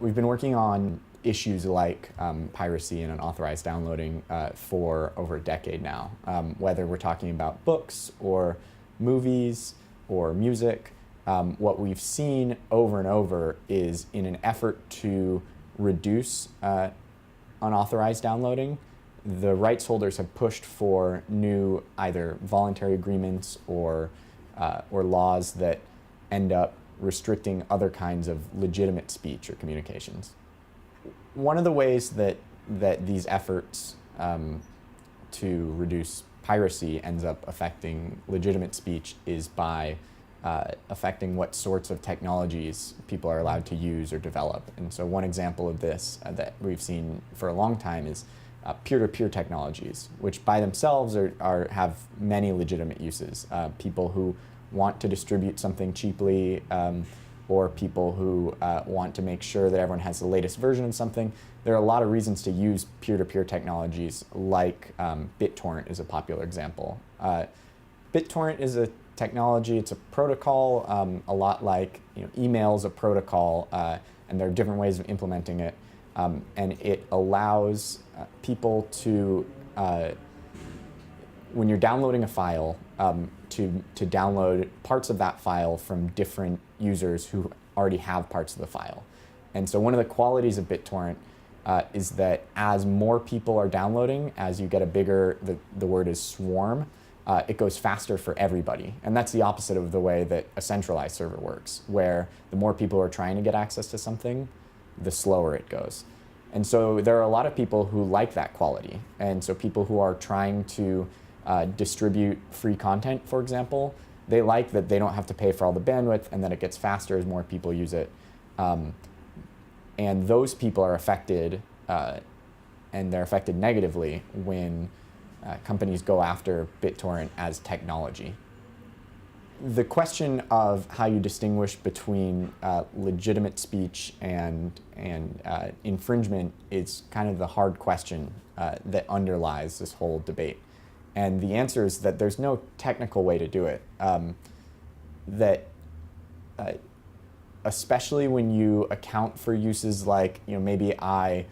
we've been working on issues like piracy and unauthorized downloading for over a decade now, whether we're talking about books or movies or music. What we've seen over and over is, in an effort to reduce unauthorized downloading, the rights holders have pushed for new either voluntary agreements or laws that end up restricting other kinds of legitimate speech or communications. One of the ways that these efforts to reduce piracy ends up affecting legitimate speech is by affecting what sorts of technologies people are allowed to use or develop. And so one example of this that we've seen for a long time is peer-to-peer technologies, which by themselves have many legitimate uses. People who want to distribute something cheaply, or people who want to make sure that everyone has the latest version of something. There are a lot of reasons to use peer-to-peer technologies, like BitTorrent is a popular example. BitTorrent is a technology, it's a protocol, a lot like email's a protocol, and there are different ways of implementing it. And it allows people to, when you're downloading a file, to download parts of that file from different users who already have parts of the file. And so one of the qualities of BitTorrent is that as more people are downloading, as you get a bigger, the word is swarm, it goes faster for everybody. And that's the opposite of the way that a centralized server works, where the more people are trying to get access to something, the slower it goes. And so there are a lot of people who like that quality. And so people who are trying to distribute free content, for example, they like that they don't have to pay for all the bandwidth and that it gets faster as more people use it. And those people are affected, and they're affected negatively when companies go after BitTorrent as technology. The question of how you distinguish between legitimate speech and infringement is kind of the hard question that underlies this whole debate. And the answer is that there's no technical way to do it. Especially when you account for uses like, maybe I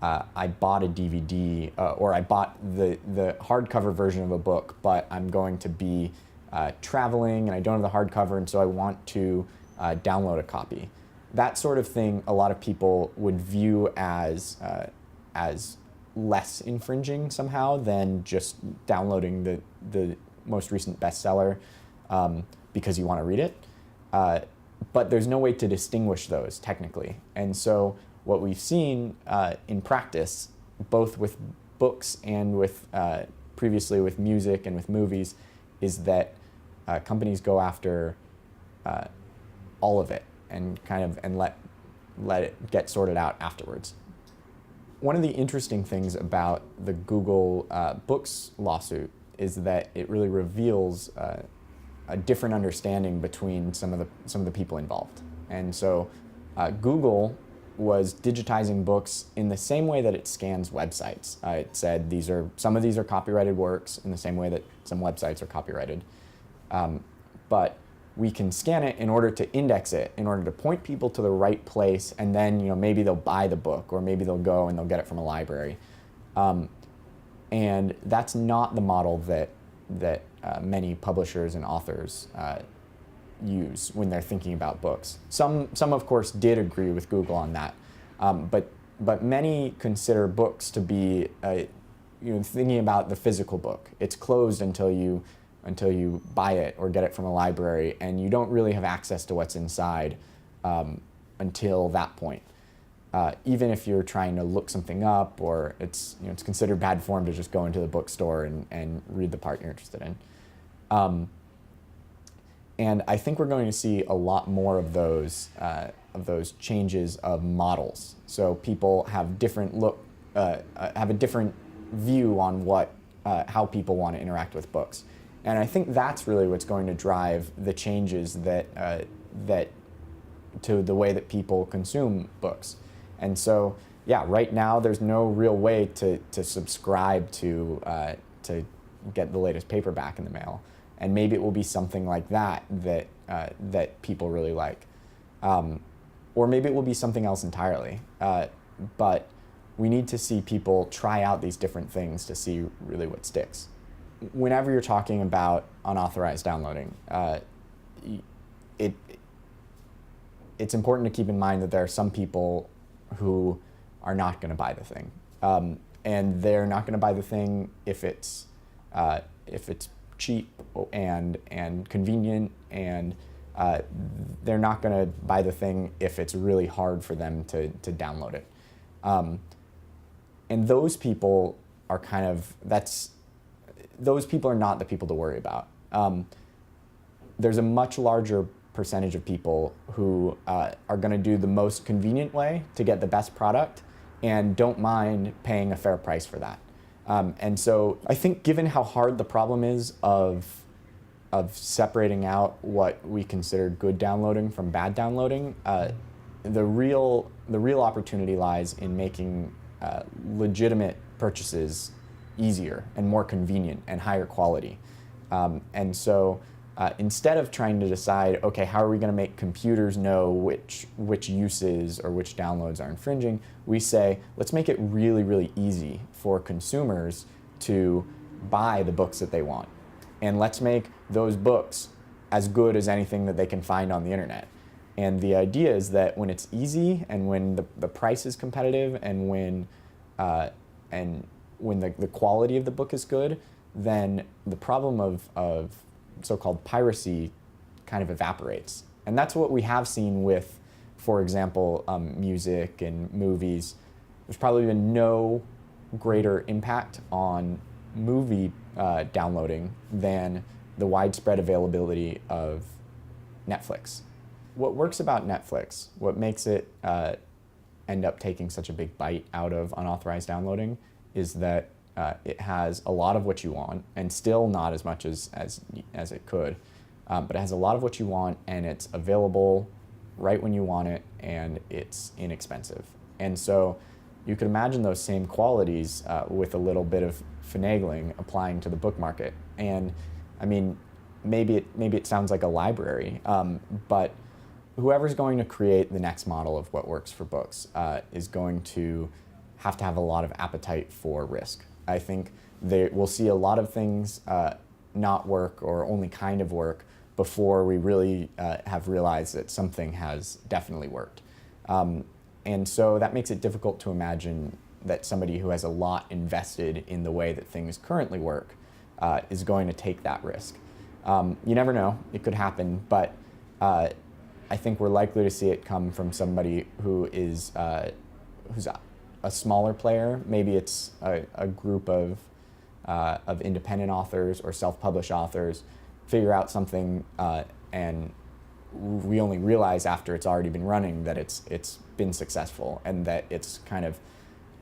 bought a DVD or I bought the hardcover version of a book, but I'm going to be traveling and I don't have the hardcover, and so I want to download a copy. That sort of thing, a lot of people would view as less infringing somehow than just downloading the most recent bestseller because you want to read it. But there's no way to distinguish those technically. And so what we've seen in practice, both with books and with previously with music and with movies, is that companies go after all of it and let it get sorted out afterwards. One of the interesting things about the Google Books lawsuit is that it really reveals a different understanding between some of the people involved. And so Google was digitizing books in the same way that it scans websites. It said some of these are copyrighted works in the same way that some websites are copyrighted. But we can scan it in order to index it, in order to point people to the right place, and then maybe they'll buy the book, or maybe they'll go and they'll get it from a library. And that's not the model that many publishers and authors use when they're thinking about books. Some of course did agree with Google on that, but many consider books to be thinking about the physical book. It's closed until you buy it or get it from a library, and you don't really have access to what's inside until that point. Even if you're trying to look something up, or it's considered bad form to just go into the bookstore and read the part you're interested in. And I think we're going to see a lot more of those changes of models. So people have have a different view on how people want to interact with books. And I think that's really what's going to drive the changes that to the way that people consume books. And so, yeah, right now there's no real way to subscribe to get the latest paperback in the mail. And maybe it will be something like that people really like. or maybe it will be something else entirely. But we need to see people try out these different things to see really what sticks. Whenever you're talking about unauthorized downloading, it's important to keep in mind that there are some people who are not going to buy the thing, and they're not going to buy the thing if it's cheap and convenient, and they're not going to buy the thing if it's really hard for them to download it. And those people are those people are not the people to worry about. There's a much larger percentage of people who are going to do the most convenient way to get the best product and don't mind paying a fair price for that. And so I think given how hard the problem is of separating out what we consider good downloading from bad downloading, the real opportunity lies in making legitimate purchases easier and more convenient and higher quality. And so instead of trying to decide, okay, how are we going to make computers know which uses or which downloads are infringing, we say, let's make it really, really easy for consumers to buy the books that they want. And let's make those books as good as anything that they can find on the internet. And the idea is that when it's easy and when the price is competitive and when the quality of the book is good, then the problem of so-called piracy kind of evaporates. And that's what we have seen with, for example, music and movies. There's probably been no greater impact on movie downloading than the widespread availability of Netflix. What works about Netflix, what makes it end up taking such a big bite out of unauthorized downloading, is that it has a lot of what you want, and still not as much as it could, but it has a lot of what you want, and it's available right when you want it, and it's inexpensive. And so you could imagine those same qualities with a little bit of finagling applying to the book market. And I mean, maybe it sounds like a library, but whoever's going to create the next model of what works for books is going to have a lot of appetite for risk. I think we'll see a lot of things not work or only kind of work before we really have realized that something has definitely worked. And so that makes it difficult to imagine that somebody who has a lot invested in the way that things currently work is going to take that risk. You never know, it could happen, but I think we're likely to see it come from somebody who is who's a smaller player. Maybe it's a group of independent authors or self-published authors figure out something and we only realize after it's already been running that it's been successful and that it's kind of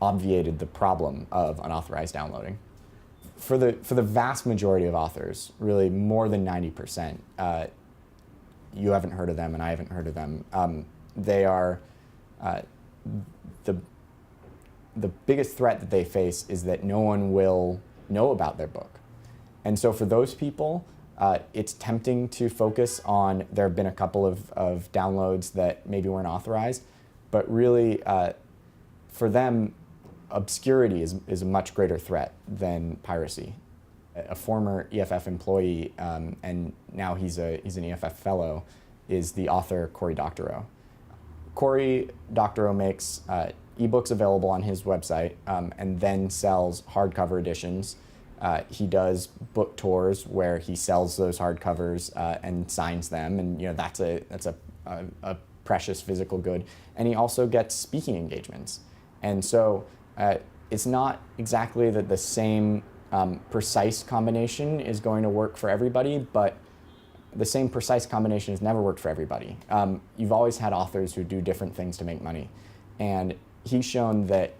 obviated the problem of unauthorized downloading. For the vast majority of authors, really more than 90%, you haven't heard of them and I haven't heard of them. They are the biggest threat that they face is that no one will know about their book. And so for those people, it's tempting to focus on, there have been a couple of downloads that maybe weren't authorized, but really for them, obscurity is a much greater threat than piracy. A former EFF employee, and now he's an EFF fellow, is the author Cory Doctorow. Cory Doctorow makes ebooks available on his website and then sells hardcover editions. He does book tours where he sells those hardcovers and signs them, and that's a precious physical good. And he also gets speaking engagements. And so it's not exactly that the same precise combination is going to work for everybody, but the same precise combination has never worked for everybody. You've always had authors who do different things to make money. And he's shown that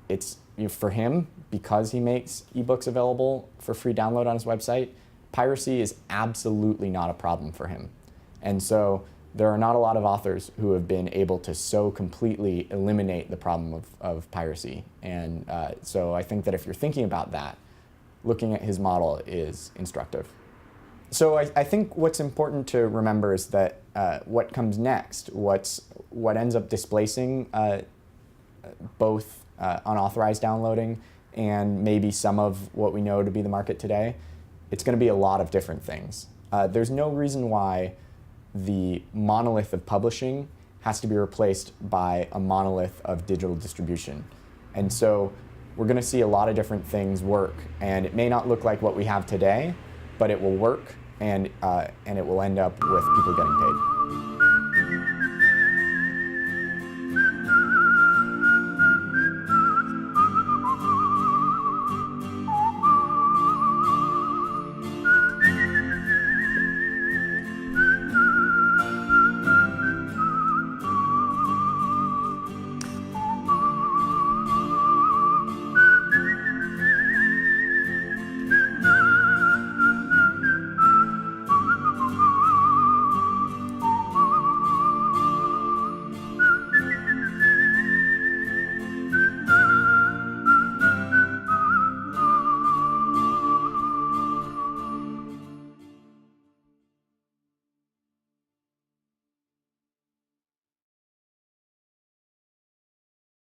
it's, for him, because he makes ebooks available for free download on his website, piracy is absolutely not a problem for him. And so there are not a lot of authors who have been able to so completely eliminate the problem of piracy. And so I think that if you're thinking about that, looking at his model is instructive. So I think what's important to remember is that what comes next, what ends up displacing both unauthorized downloading and maybe some of what we know to be the market today. It's going to be a lot of different things. There's no reason why the monolith of publishing has to be replaced by a monolith of digital distribution. And so we're going to see a lot of different things work, and it may not look like what we have today, but it will work, and it will end up with people getting paid.